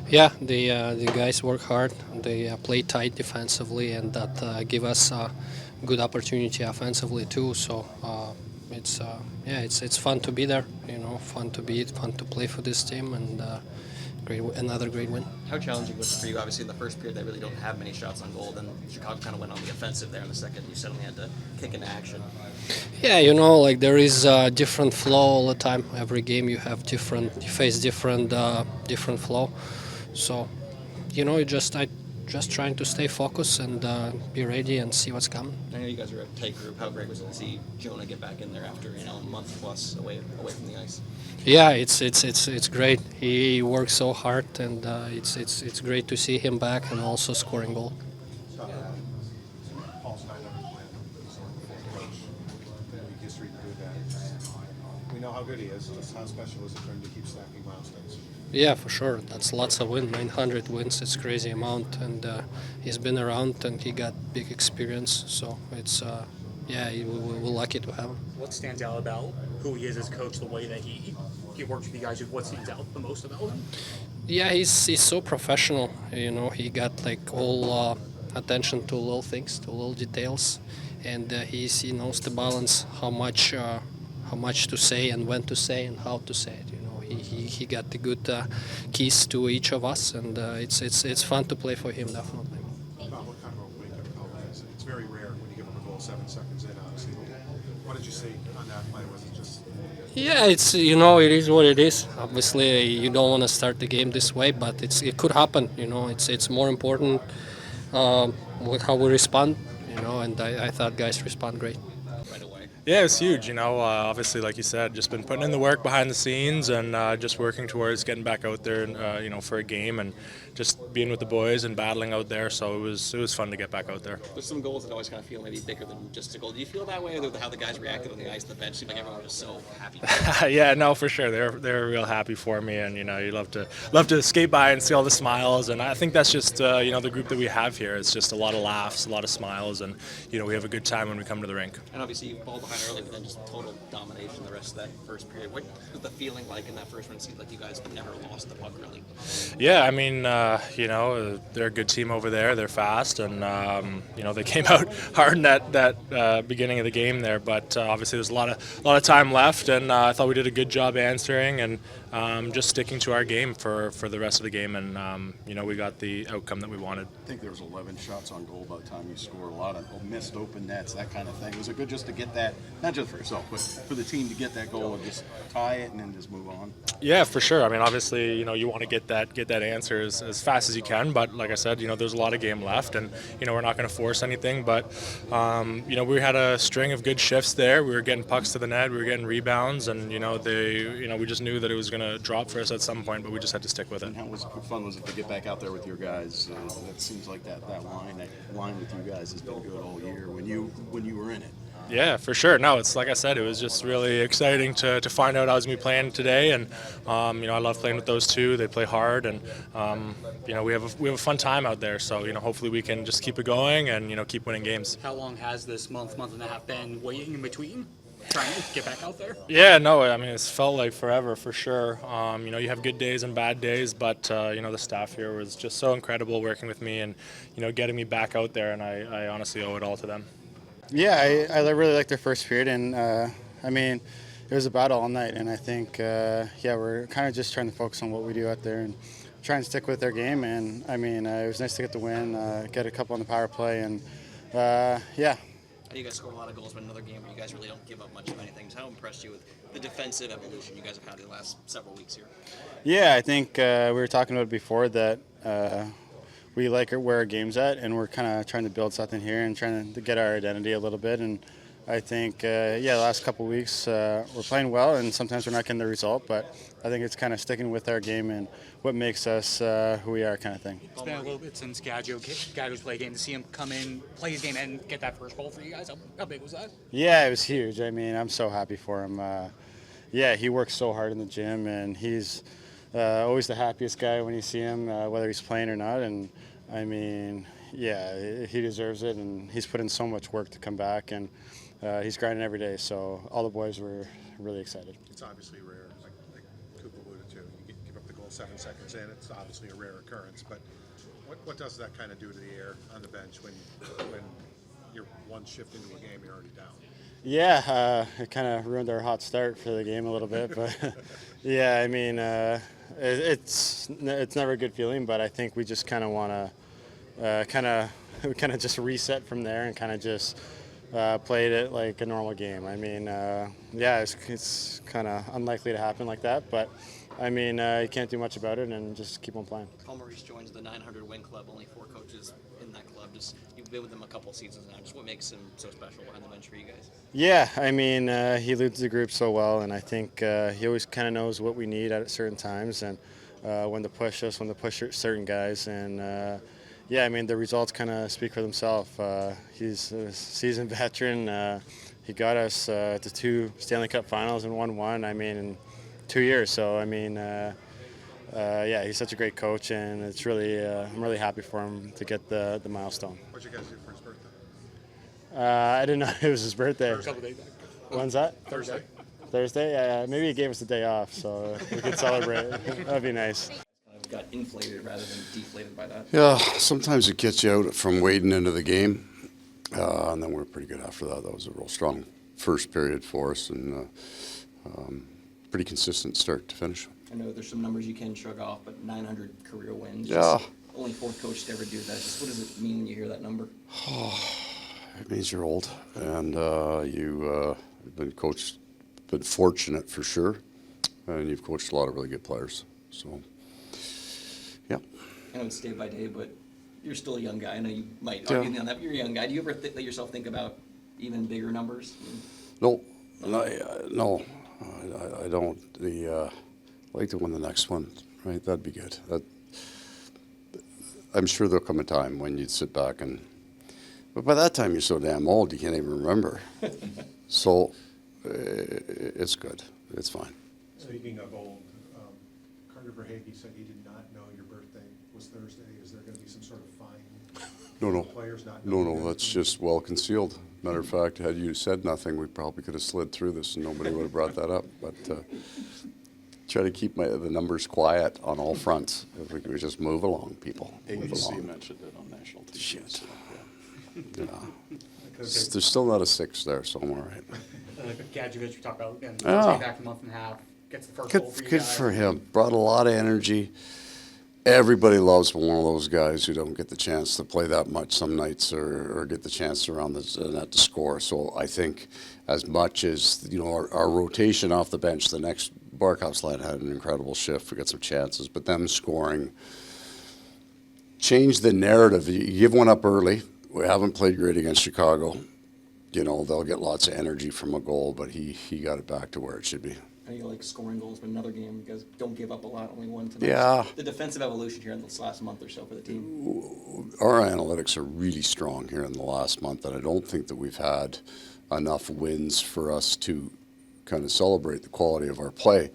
Yeah, the guys work hard. They play tight defensively, and that give us a good opportunity offensively too. So it's yeah, it's fun to be there. You know, fun to play for this team, and another great win. How challenging was it for you? Obviously, in the first period, they really don't have many shots on goal. Then Chicago kind of went on the offensive there in the second. You suddenly had to kick into action. Yeah, you know, like there is a different flow all the time. Every game you have you face different flow. So you know, I just trying to stay focused and be ready and see what's coming. I know you guys are a tight group. How great was it to see Jonah get back in there after a month plus away from the ice? Yeah, it's great. He works so hard, and it's great to see him back and also scoring goal. History to do that. We know how good he is. Just how special is it for him to keep stacking milestones? Yeah, for sure. That's lots of wins. 900 wins. It's crazy amount, and he's been around and he got big experience. So it's yeah, we're lucky to have him. What stands out about who he is as coach, the way that he works with you guys? What stands out the most about him? Yeah, he's so professional. You know, he got like all attention to little things, to little details, and he knows the balance, how much to say and when to say and how to say it. You know, he got the good keys to each of us, and it's fun to play for him definitely. What kind of a wake-up call is it? It's very rare when you give up a goal 7 seconds in, obviously. What did you see on that play? Was it just... Yeah, it's you know it is what it is. Obviously, you don't want to start the game this way, but it could happen. You know, it's more important with how we respond. You know, and I thought guys respond great. Right away. Yeah, it was huge. Obviously, like you said, just been putting in the work behind the scenes and just working towards getting back out there, for a game and just being with the boys and battling out there. So it was fun to get back out there. There's some goals that always kind of feel maybe bigger than just a goal. Do you feel that way, or how the guys reacted on the ice, the bench? Seemed like everyone was just so happy. Yeah, no, for sure. They're real happy for me, and you love to skate by and see all the smiles. And I think that's just the group that we have here. It's just a lot of laughs, a lot of smiles, and we have a good time when we come to the rink. And obviously you ball behind early, but then just total domination the rest of that first period. What was the feeling like in that first one? It seemed like you guys never lost the puck really. Yeah, I mean, they're a good team over there. They're fast, and they came out hard in that beginning of the game there. But obviously, there's a lot of time left, and I thought we did a good job answering and just sticking to our game for the rest of the game, and we got the outcome that we wanted. I think there was 11 shots on goal by the time you scored. A lot of missed open nets, that kind of thing. Was it good just to get that, not just for yourself, but for the team to get that goal and just tie it and then just move on? Yeah, for sure. I mean, obviously, you want to get that answer as fast as you can. But like I said, there's a lot of game left, and we're not going to force anything. But we had a string of good shifts there. We were getting pucks to the net, we were getting rebounds, and we just knew that it was going to drop for us at some point, but we just had to stick with it. And how fun was it to get back out there with your guys? It seems like that line with you guys has been good all year when you were in it. Yeah, for sure. No, it's like I said, it was just really exciting to find out I was going to be playing today, and I love playing with those two. They play hard, and we have a fun time out there. So hopefully we can just keep it going and keep winning games. How long has this month and a half been waiting in between, trying to get back out there? Yeah, no, I mean it's felt like forever for sure. You have good days and bad days, but the staff here was just so incredible working with me and getting me back out there, and I honestly owe it all to them. Yeah, I really liked their first period, and it was a battle all night, and I think we're kind of just trying to focus on what we do out there and try and stick with their game. And it was nice to get the win, get a couple on the power play, and yeah. You guys scored a lot of goals, but another game where you guys really don't give up much of anything. So how impressed you with the defensive evolution you guys have had in the last several weeks here? Yeah, I think we were talking about it before that we like where our game's at, and we're kind of trying to build something here and trying to get our identity a little bit. And I think, the last couple of weeks we're playing well, and sometimes we're not getting the result, but I think it's kind of sticking with our game and what makes us who we are, kind of thing. It's been a little bit since Gadjovich played a game. To see him come in, play his game, and get that first goal for you guys, how big was that? Yeah, it was huge. I'm so happy for him. He works so hard in the gym, and he's always the happiest guy when you see him, whether he's playing or not. And he deserves it, and he's put in so much work to come back, and he's grinding every day. So all the boys were really excited. It's obviously rare, like Coop alluded to. You give up the goal 7 seconds in. It's obviously a rare occurrence, but what does that kind of do to the air on the bench when you're one shift into a game, you're already down? Yeah, it kind of ruined our hot start for the game a little bit, but yeah, I mean, it's never a good feeling, but I think we just kind of want to kind of just reset from there and kind of just played it like a normal game. I mean, yeah, it's kind of unlikely to happen like that, but I mean, you can't do much about it and just keep on playing. Paul Maurice joins the 900 win club. Only 4 coaches in that club. Just you've been with him a couple of seasons now. Just what makes him so special behind the bench for you guys? Yeah, I mean, he leads the group so well, and I think he always kind of knows what we need at certain times and when to push us, when to push certain guys, and yeah, I mean, the results kind of speak for themselves. He's a seasoned veteran. He got us to 2 Stanley Cup Finals and won 1. I mean, in 2 years. So I mean, yeah, he's such a great coach, and it's really I'm really happy for him to get the milestone. What'd you guys do for his birthday? I didn't know it was his birthday. A couple days back. When's that? Thursday. Thursday? Yeah, maybe he gave us a day off, so we could celebrate. That'd be nice. Got inflated rather than deflated by that. Yeah, sometimes it gets you out from wading into the game, and then we're pretty good after that. That was a real strong first period for us, and pretty consistent start to finish. I know there's some numbers you can shrug off, but 900 career wins. Yeah. Just only 4th coach to ever do that. Just what does it mean when you hear that number? It means you're old, and you've been fortunate for sure, and you've coached a lot of really good players. So, yeah. I know it's day by day, but you're still a young guy. I know you might argue me on that, but you're a young guy. Do you ever let yourself think about even bigger numbers? No, I don't. I'd like to win the next one, right? That'd be good. I'm sure there'll come a time when you'd sit back but by that time you're so damn old you can't even remember. So it's good. It's fine. Speaking of old, Carter Verhaeghe said he did not know your birthday was Thursday. Is there going to be some sort of fine? No. Players not No, knowing that's just well concealed. Matter of fact, had you said nothing, we probably could have slid through this and nobody would have brought that up. But try to keep the numbers quiet on all fronts. If we could just move along, people. Move ABC along. mentioned it on national TV. Shit. So, Yeah. There's still not a 6 there, so I'm all right. Gadjovich, we talked about, and Yeah. staying back for a month and a half, gets the first goal for you Good guys. for him. Brought a lot of energy. Everybody loves one of those guys who don't get the chance to play that much some nights or get the chance around the net to score. So I think as much as, our rotation off the bench, the next Barkov's line had an incredible shift. We got some chances, but them scoring changed the narrative. You give one up early. We haven't played great against Chicago. They'll get lots of energy from a goal, but he got it back to where it should be. I know you like scoring goals, but another game, you guys don't give up a lot, only 1 tonight. Yeah. The defensive evolution here in this last month or so for the team. Our analytics are really strong here in the last month, and I don't think that we've had enough wins for us to kind of celebrate the quality of our play,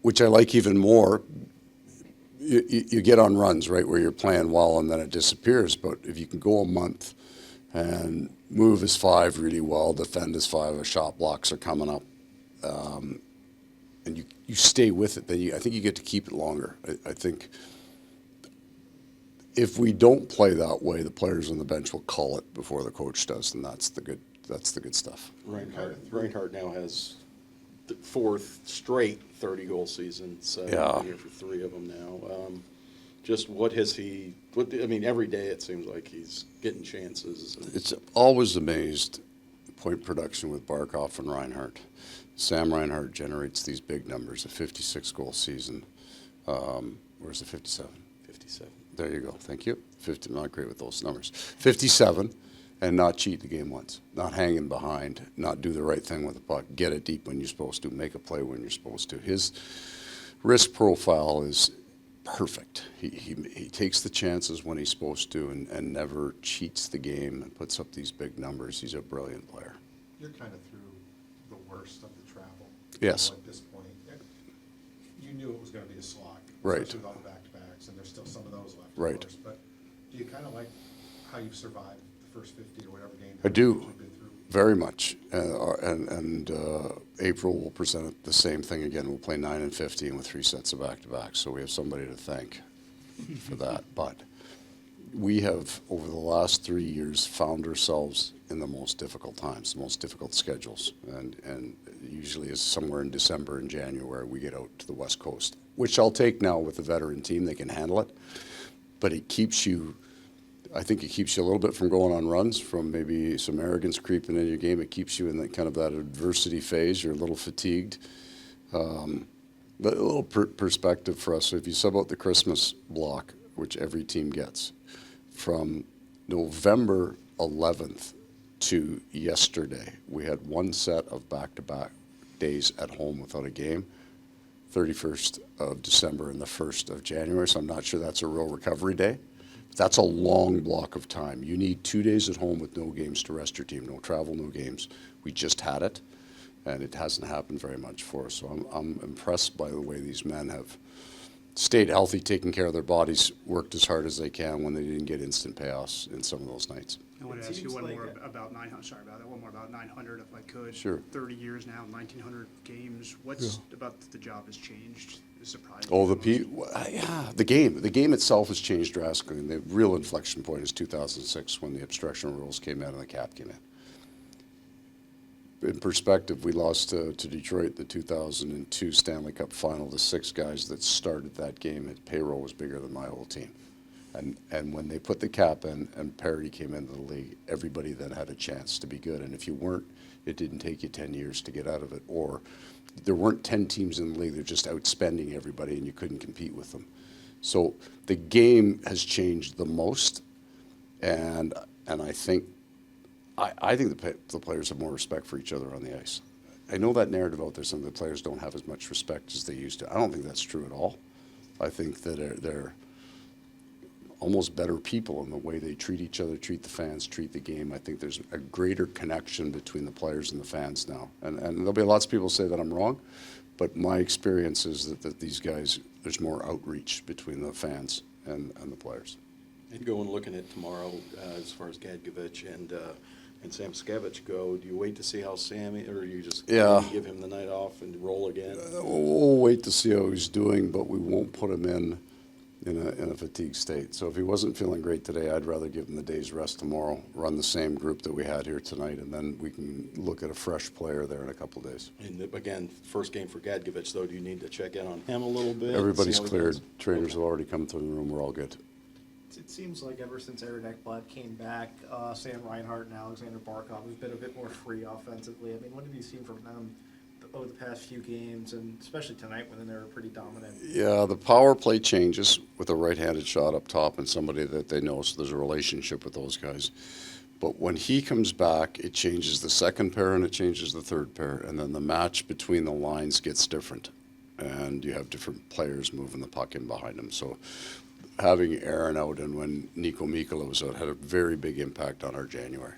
which I like even more. You get on runs, right, where you're playing well and then it disappears. But if you can go a month and move as 5 really well, defend as 5, our shot blocks are coming up, and you stay with it, then I think you get to keep it longer. I think if we don't play that way, the players on the bench will call it before the coach does, and that's the good stuff. Reinhardt now has the 4th straight 30-goal season. So Yeah. here for 3 of them now. Just what has he? Every day it seems like he's getting chances. It's always amazed point production with Barkov and Reinhardt. Sam Reinhardt generates these big numbers, a 56-goal season. Where's the 57? 57. There you go. Thank you. 50. I'm not great with those numbers. 57, and not cheat the game once. Not hanging behind. Not do the right thing with the puck. Get it deep when you're supposed to. Make a play when you're supposed to. His risk profile is perfect. He takes the chances when he's supposed to and never cheats the game and puts up these big numbers. He's a brilliant player. You're kind of through the worst of the travel. Yes. At this point, you knew it was going to be a slog. Right. Especially with all the back-to-backs, and there's still some of those left. of Right. course. But do you kind of like how you've survived the first 50 or whatever games I do. you've been through? Very much. And April will present it the same thing again. We'll play 9 and 15 with 3 sets of back-to-back. So we have somebody to thank for that. But we have, over the last 3 years, found ourselves in the most difficult times, the most difficult schedules. And usually is somewhere in December and January we get out to the West Coast, which I'll take now with the veteran team. They can handle it. But it keeps you, I think it keeps you a little bit from going on runs, from maybe some arrogance creeping in your game. It keeps you in that kind of that adversity phase. You're a little fatigued. But a little perspective for us. So if you sub out the Christmas block, which every team gets, from November 11th to yesterday, we had 1 set of back-to-back days at home without a game, 31st of December and the 1st of January. So I'm not sure that's a real recovery day. That's a long block of time. You need 2 days at home with no games to rest your team, no travel, no games. We just had it, and it hasn't happened very much for us. So I'm impressed by the way these men have stayed healthy, taken care of their bodies, worked as hard as they can when they didn't get instant payoffs in some of those nights. I want to ask you one more about 900. Sorry about that. One more about 900, if I could. Sure. 30 years now, 1,900 games. What's about the job has changed? Surprising. Oh, the game. The game itself has changed drastically. And the real inflection point is 2006 when the obstruction rules came out and the cap came in. In perspective, we lost to Detroit the 2002 Stanley Cup Final. The 6 guys that started that game, its payroll was bigger than my whole team. And when they put the cap in and parity came into the league, everybody then had a chance to be good. And if you weren't, it didn't take you 10 years to get out of it. Or there weren't 10 teams in the league. They're just outspending everybody, and you couldn't compete with them. So the game has changed the most, and I think the players have more respect for each other on the ice. I know that narrative out there, some of the players don't have as much respect as they used to. I don't think that's true at all. I think that they're almost better people in the way they treat each other, treat the fans, treat the game. I think there's a greater connection between the players and the fans now. And there'll be lots of people say that I'm wrong, but my experience is that these guys, there's more outreach between the fans and the players. And going looking at tomorrow, as far as Gadjovich and Sam Skevich go, do you wait to see how Sammy, or you just give him the night off and roll again? We'll wait to see how he's doing, but we won't put him in a fatigue state. So if he wasn't feeling great today, I'd rather give him the day's rest tomorrow, run the same group that we had here tonight, and then we can look at a fresh player there in a couple of days. And again, first game for Gadjovich, though, do you need to check in on him a little bit? Everybody's cleared. Trainers have already come through the room. We're all good. It seems like ever since Aaron Ekblad came back, Sam Reinhart and Alexander Barkov have been a bit more free offensively. I mean, what have you seen from them over the past few games, and especially tonight when they were pretty dominant? Yeah, the power play changes with a right-handed shot up top and somebody that they know, so there's a relationship with those guys. But when he comes back, it changes the second pair and it changes the third pair, and then the match between the lines gets different, and you have different players moving the puck in behind them. So having Aaron out and when Nico Mikkola was out had a very big impact on our January.